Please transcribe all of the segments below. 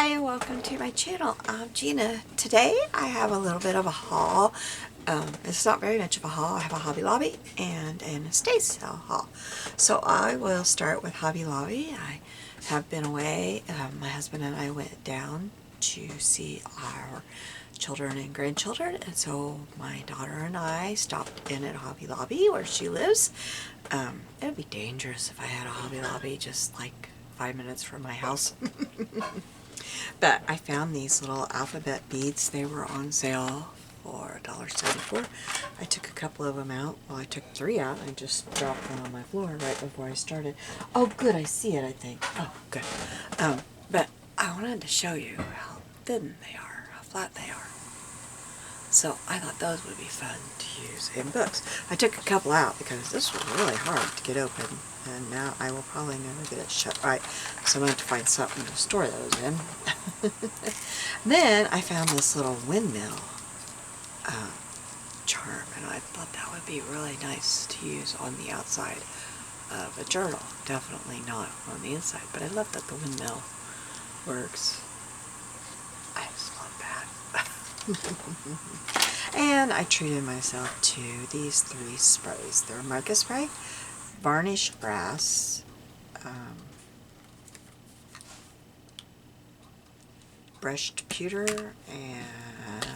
Hi, welcome to my channel. I'm Gina. Today I have a little bit of a haul. It's not very much of a haul. I have a Hobby Lobby and an estate sale haul. So I will start with Hobby Lobby. I have been away. My husband and I went down to see our children and grandchildren, and so my daughter and I stopped in at Hobby Lobby where she lives. It would be dangerous if I had a Hobby Lobby just like 5 minutes from my house. But I found these little alphabet beads. They were on sale for $1.74. I took a couple of them out. Well, I took 3 out. I just dropped one on my floor right before I started. Oh, good. I see it, I think. Oh, good. But I wanted to show you how thin they are, how flat they are. So I thought those would be fun to use in books. I took a couple out because this was really hard to get open, and now I will probably never get it shut right, so I'm going to have to find something to store those in. Then I found this little windmill charm, and I thought that would be really nice to use on the outside of a journal. Definitely not on the inside, but I love that the windmill works. I just love that. And I treated myself to these 3 sprays. They're mica spray, varnished brass, brushed pewter, and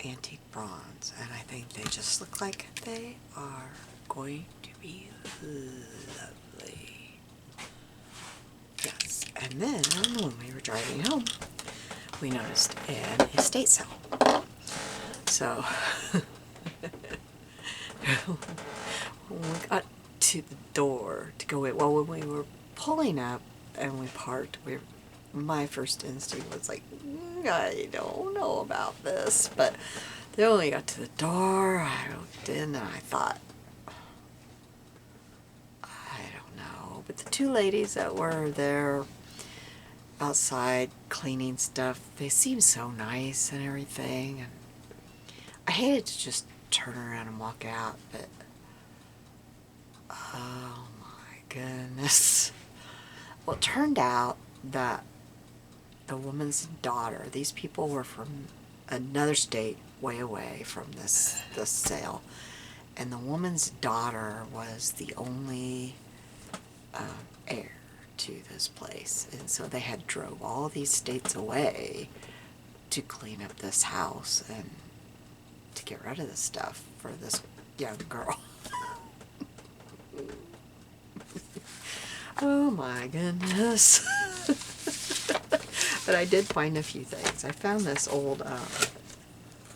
antique bronze. And I think they just look like they are going to be lovely. Yes. And then when we were driving home, we noticed an estate sale. So when we got to the door to go in, well, when we were pulling up and we parked, my first instinct was like, I don't know about this. But they only got to the door. I looked in and I thought, I don't know. But the 2 ladies that were there outside cleaning stuff, they seemed so nice and everything, and I hated to just turn around and walk out, but oh my goodness. Well, it turned out that the woman's daughter, these people were from another state way away from this sale, and the woman's daughter was the only heir to this place, and so they had drove all these states away to clean up this house and to get rid of this stuff for this young girl. Oh my goodness. But I did find a few things. I found this old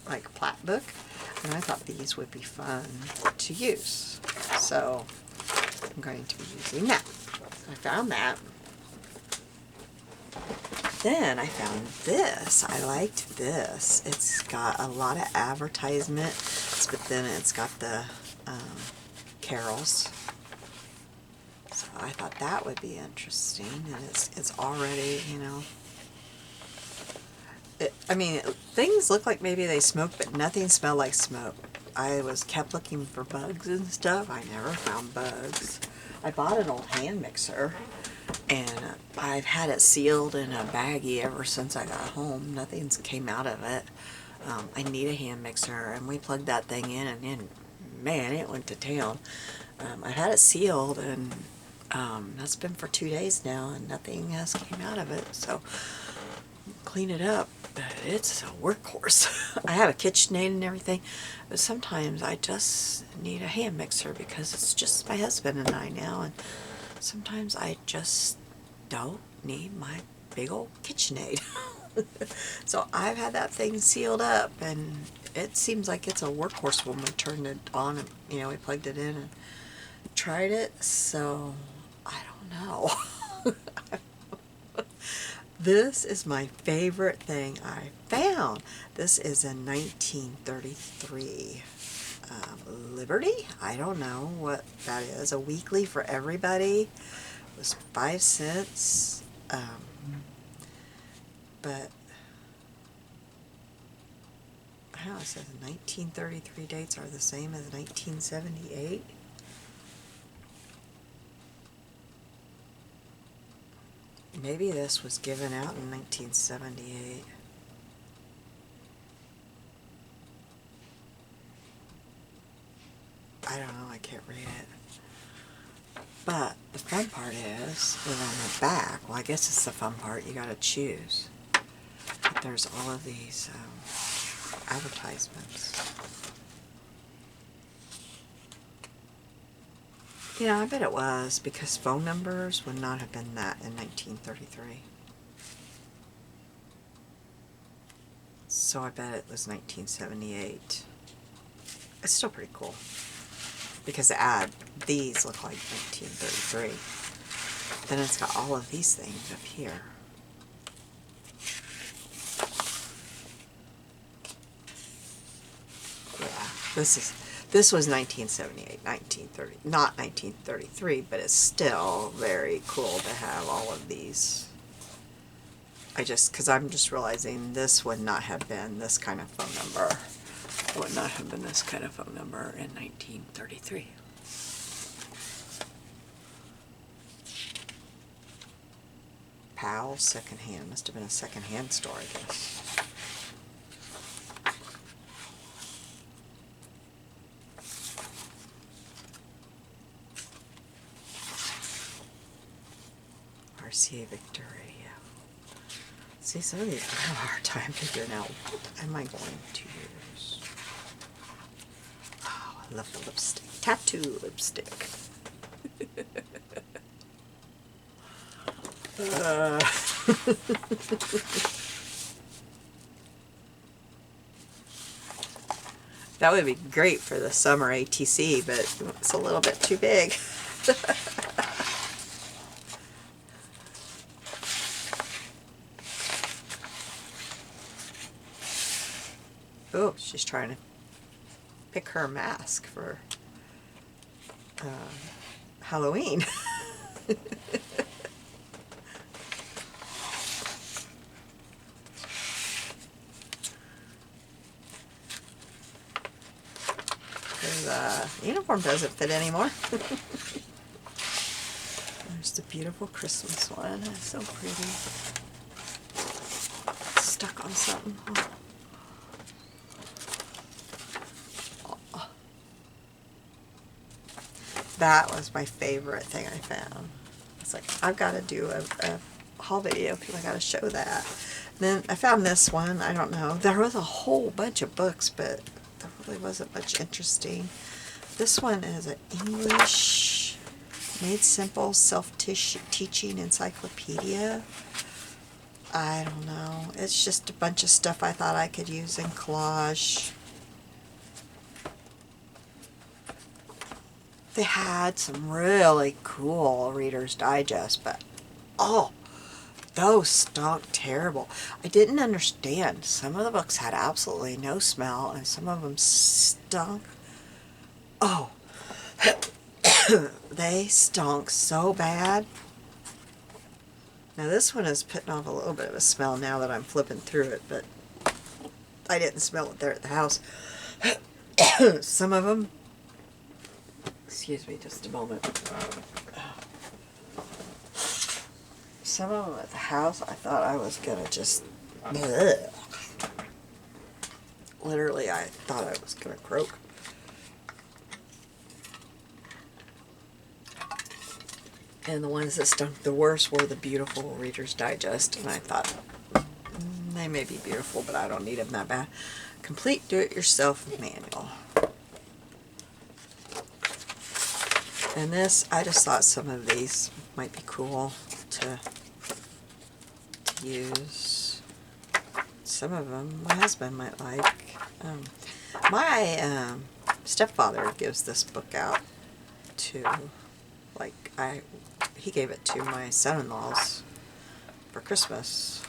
like plat book, and I thought these would be fun to use, so I'm going to be using that. I found that. Then I found this. I liked this. It's got a lot of advertisements, but then it's got the carols. So I thought that would be interesting, and it's already, you know. I mean, things look like maybe they smoke, but nothing smelled like smoke. I kept looking for bugs and stuff. I never found bugs. I bought an old hand mixer, and I've had it sealed in a baggie ever since I got home. Nothing's came out of it. I need a hand mixer, and we plugged that thing in, and man, it went to town. I had it sealed, and that's been for 2 days now, and nothing has came out of it. So clean it up, but it's a workhorse. I have a KitchenAid and everything, but sometimes I just need a hand mixer because it's just my husband and I now, and sometimes I just don't need my big old KitchenAid. So I've had that thing sealed up, and it seems like it's a workhorse when we turned it on, and you know, we plugged it in and tried it, so I don't know. This is my favorite thing I found. This is a 1933 Liberty. I don't know what that is. A weekly for everybody. It was 5 cents. But I don't know, it says 1933 dates are the same as 1978. Maybe this was given out in 1978. I don't know, I can't read it. But the fun part is that on the back, well, I guess it's the fun part, you gotta choose. But there's all of these advertisements. Yeah, I bet it was, because phone numbers would not have been that in 1933. So I bet it was 1978. It's still pretty cool. Because these look like 1933. Then it's got all of these things up here. Yeah, this was 1978, 1930, not 1933, but it's still very cool to have all of these. Because I'm just realizing this would not have been this kind of phone number. Would not have been this kind of phone number in 1933. Powell's secondhand. Must have been a secondhand store, I guess. Rca Victor Radio. See, some of these I have a hard time figuring out what am I going to use. Oh, I love the lipstick. Tattoo lipstick. That would be great for the summer ATC, but it's a little bit too big. Oh, she's trying to pick her mask for Halloween. The uniform doesn't fit anymore. There's the beautiful Christmas one. It's so pretty. It's stuck on something. Oh. That was my favorite thing I found. It's like, I've got to do a haul video because I got to show that. Then I found this one. I don't know. There was a whole bunch of books, but there really wasn't much interesting. This one is an English Made Simple Self-Teaching Encyclopedia. I don't know. It's just a bunch of stuff I thought I could use in collage. They had some really cool Reader's Digest, but oh, those stunk terrible. I didn't understand. Some of the books had absolutely no smell, and some of them stunk. Oh, they stunk so bad. Now this one is putting off a little bit of a smell now that I'm flipping through it, but I didn't smell it there at the house. Some of them, excuse me just a moment. Some of them at the house, I thought I was going to just, bleh. Literally, I thought I was going to croak. And the ones that stunk the worst were the beautiful Reader's Digest, and I thought, they may be beautiful, but I don't need them that bad. Complete do-it-yourself manual. And this, I just thought some of these might be cool to use. Some of them my husband might like. My stepfather gives this book out to, like, he gave it to my son-in-laws for Christmas.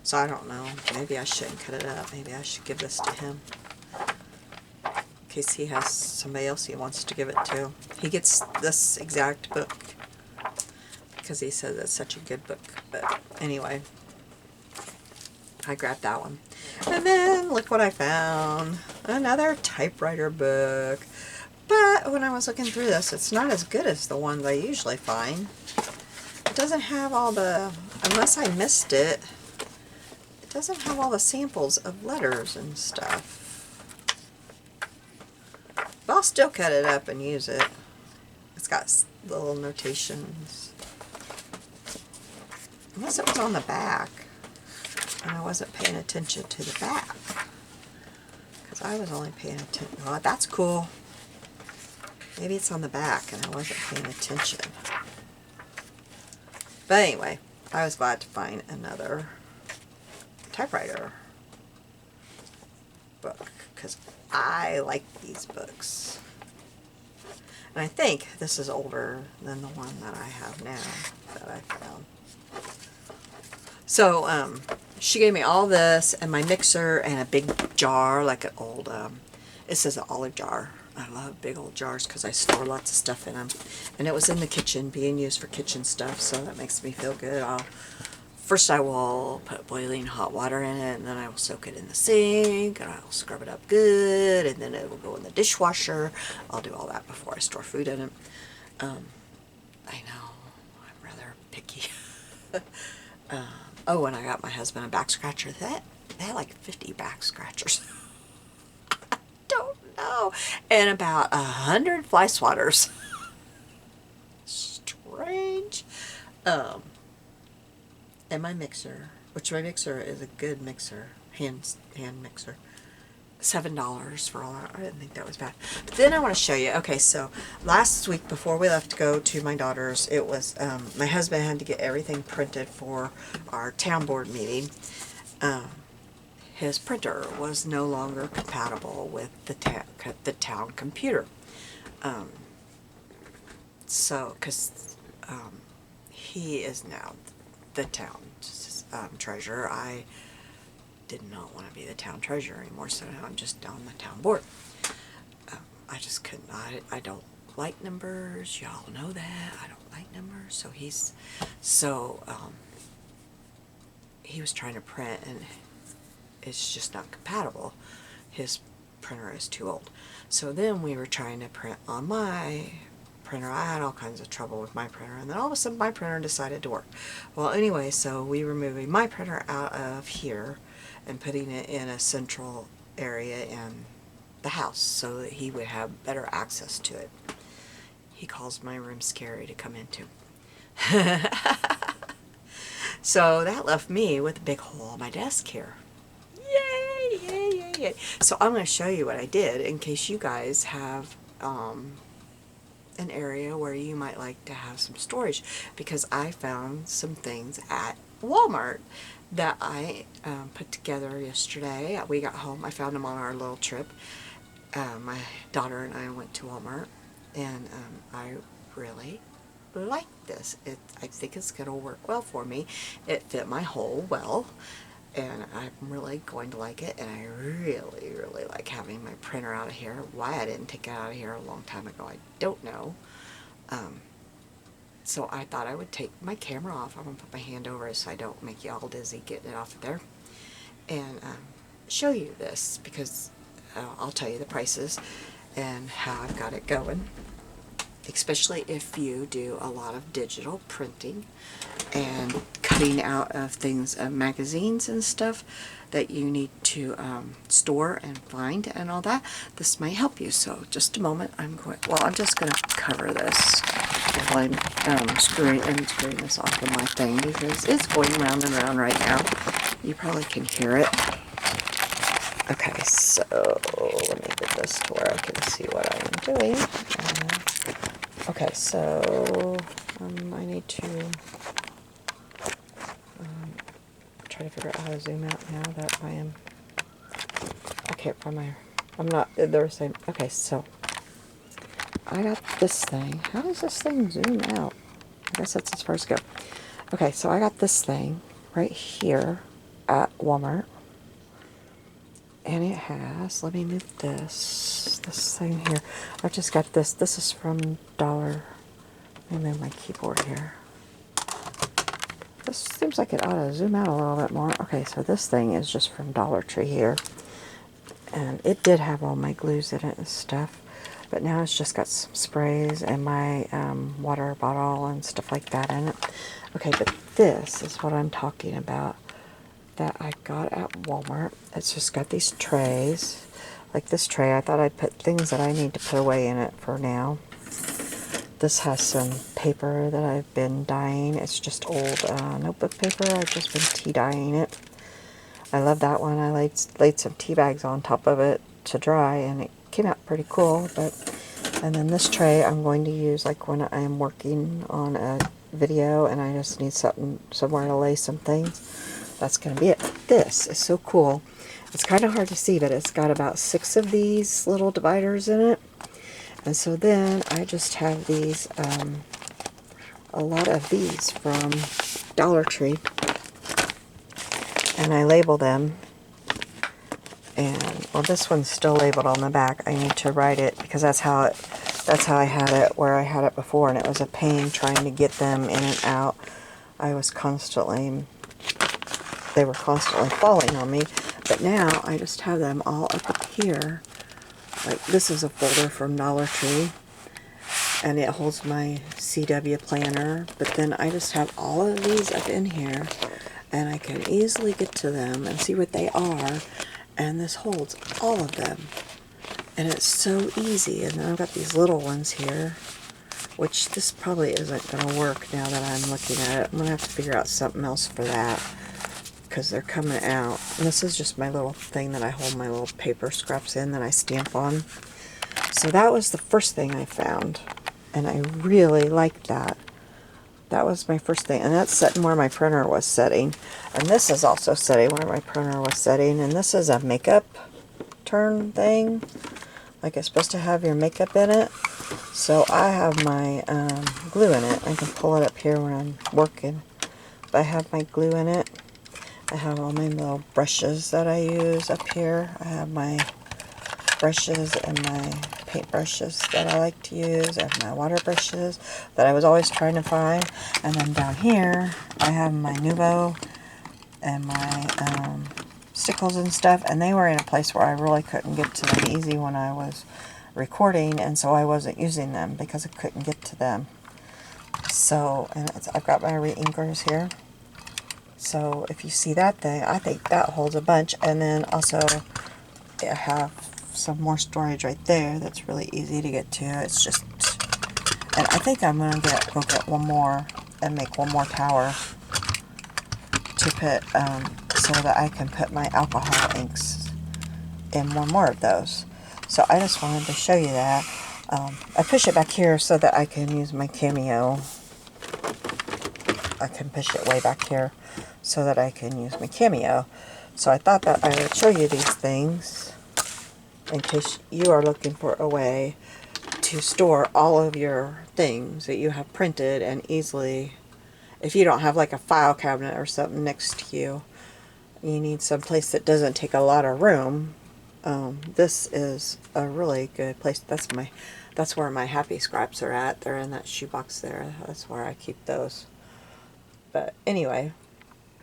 So I don't know, maybe I shouldn't cut it up. Maybe I should give this to him in case he has somebody else he wants to give it to. He gets this exact book because he says it's such a good book. But anyway, I grabbed that one. And then look what I found. Another typewriter book. But when I was looking through this, it's not as good as the ones I usually find. it doesn't have all the, unless I missed it, it doesn't have all the samples of letters and stuff. But I'll still cut it up and use it. It's got little notations. Unless it was on the back, and I wasn't paying attention to the back. Because I was only paying attention. Oh, that's cool. Maybe it's on the back and I wasn't paying attention. But anyway, I was glad to find another typewriter book because I like these books. And I think this is older than the one that I have now that I found. So, she gave me all this and my mixer and a big jar, like an old, it says an olive jar. I love big old jars because I store lots of stuff in them. And it was in the kitchen, being used for kitchen stuff, so that makes me feel good. First I will put boiling hot water in it, and then I will soak it in the sink, and I will scrub it up good, and then it will go in the dishwasher. I'll do all that before I store food in it. I know, I'm rather picky. Oh, and I got my husband a back scratcher. They had like 50 back scratchers. I don't know. And about 100 fly swatters. Strange. And my mixer, which my mixer is a good mixer, hand mixer. $7 for all that. I didn't think that was bad. But then I want to show you. Okay, so last week before we left to go to my daughter's, it was my husband had to get everything printed for our town board meeting. His printer was no longer compatible with the town computer. So, because he is now the town treasurer. I did not want to be the town treasurer anymore, so now I'm just on the town board. I just couldn't. I don't like numbers. Y'all know that. I don't like numbers. So he was trying to print, and it's just not compatible. His printer is too old. So then we were trying to print on my printer. I had all kinds of trouble with my printer, and then all of a sudden my printer decided to work. Well, anyway, so we were moving my printer out of here and putting it in a central area in the house so that he would have better access to it. He calls my room scary to come into. So that left me with a big hole on my desk here. Yay, yay, yay, yay. So I'm going to show you what I did in case you guys have an area where you might like to have some storage, because I found some things at Walmart that I put together yesterday. We got home. I found them on our little trip. My daughter and I went to Walmart, and I really like this. I think it's going to work well for me. It fit my hole well, and I'm really going to like it, and I really, really like having my printer out of here. Why I didn't take it out of here a long time ago, I don't know. So I thought I would take my camera off. I'm going to put my hand over it so I don't make you all dizzy getting it off of there, and show you this, because I'll tell you the prices and how I've got it going. Especially if you do a lot of digital printing and cutting out of things, magazines and stuff that you need to store and find and all that. This might help you. So just a moment. I'm just going to cover this while I'm screwing this off of my thing, because it's going round and round right now. You probably can hear it. Okay, so let me get this to where I can see what I am doing. Okay, so I need to try to figure out how to zoom out now that I can't find I'm not, they're the same. Okay, so I got this thing. How does this thing zoom out? I guess that's as far as go. Okay, so I got this thing right here at Walmart. And it has, let me move this thing here. I've just got this. This is from Dollar. Let me move my keyboard here. This seems like it ought to zoom out a little bit more. Okay, so this thing is just from Dollar Tree here. And it did have all my glues in it and stuff. But now it's just got some sprays and my water bottle and stuff like that in it. Okay, but this is what I'm talking about that I got at Walmart. It's just got these trays. Like this tray, I thought I'd put things that I need to put away in it for now. This has some paper that I've been dyeing. It's just old notebook paper. I've just been tea dyeing it. I love that one. I laid some tea bags on top of it to dry, and it came out pretty cool. And then this tray I'm going to use like when I'm working on a video and I just need somewhere to lay some things. That's going to be it. This is so cool. It's kind of hard to see, but it's got about 6 of these little dividers in it. And so then I just have these, a lot of these from Dollar Tree. And I label them. And, well, this one's still labeled on the back. I need to write it because that's how I had it where I had it before. And it was a pain trying to get them in and out. They were constantly falling on me. But now I just have them all up here. Like this is a folder from Dollar Tree, and it holds my CW planner, but then I just have all of these up in here, and I can easily get to them and see what they are, and this holds all of them, and it's so easy. And then I've got these little ones here, which this probably isn't going to work now that I'm looking at it. I'm going to have to figure out something else for that, because they're coming out. And this is just my little thing that I hold my little paper scraps in that I stamp on. So that was the first thing I found, and I really liked that. That was my first thing, and that's setting where my printer was setting. And this is also setting where my printer was setting, and this is a makeup turn thing. Like it's supposed to have your makeup in it. So I have my glue in it. I can pull it up here when I'm working. But I have my glue in it. I have all my little brushes that I use up here. I have my brushes and my paint brushes that I like to use. I have my water brushes that I was always trying to find. And then down here, I have my Nuvo and my stickles and stuff. And they were in a place where I really couldn't get to them easy when I was recording. And so I wasn't using them because I couldn't get to them. So, and I've got my re-inkers here. So if you see that thing, I think that holds a bunch. And then also I have some more storage right there that's really easy to get to. It's just, and I think I'm going to go get one more and make one more tower to put, so that I can put my alcohol inks in one more of those. So I just wanted to show you that. I push it back here so that I can use my Cameo. I can push it way back here so that I can use my Cameo. So I thought that I would show you these things in case you are looking for a way to store all of your things that you have printed and easily, if you don't have like a file cabinet or something next to you, you need some place that doesn't take a lot of room. This is a really good place. That's where my happy scraps are at. They're in that shoebox there. That's where I keep those. But anyway,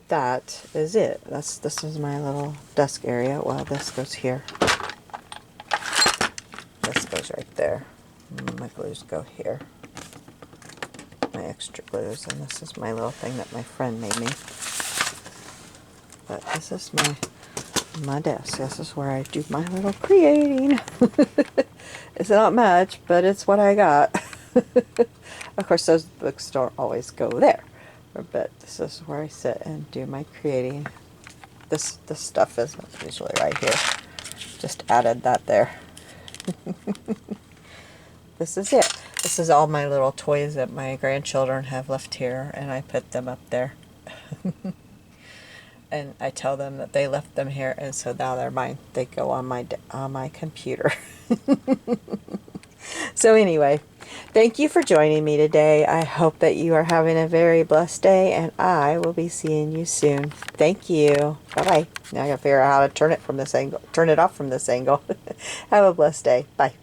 that is it. This is my little desk area. Well, this goes here. This goes right there. My glues go here. My extra glues, and this is my little thing that my friend made me. But this is my desk. This is where I do my little creating. It's not much, but it's what I got. Of course, those books don't always go there. But this is where I sit and do my creating. This stuff is usually right here. Just added that there. This is it. This is all my little toys that my grandchildren have left here, and I put them up there. And I tell them that they left them here, and so now they're mine. They go on my computer. So anyway, thank you for joining me today. I hope that you are having a very blessed day, and I will be seeing you soon. Thank you. Bye-bye. Now I gotta figure out how to turn it off from this angle. Have a blessed day. Bye.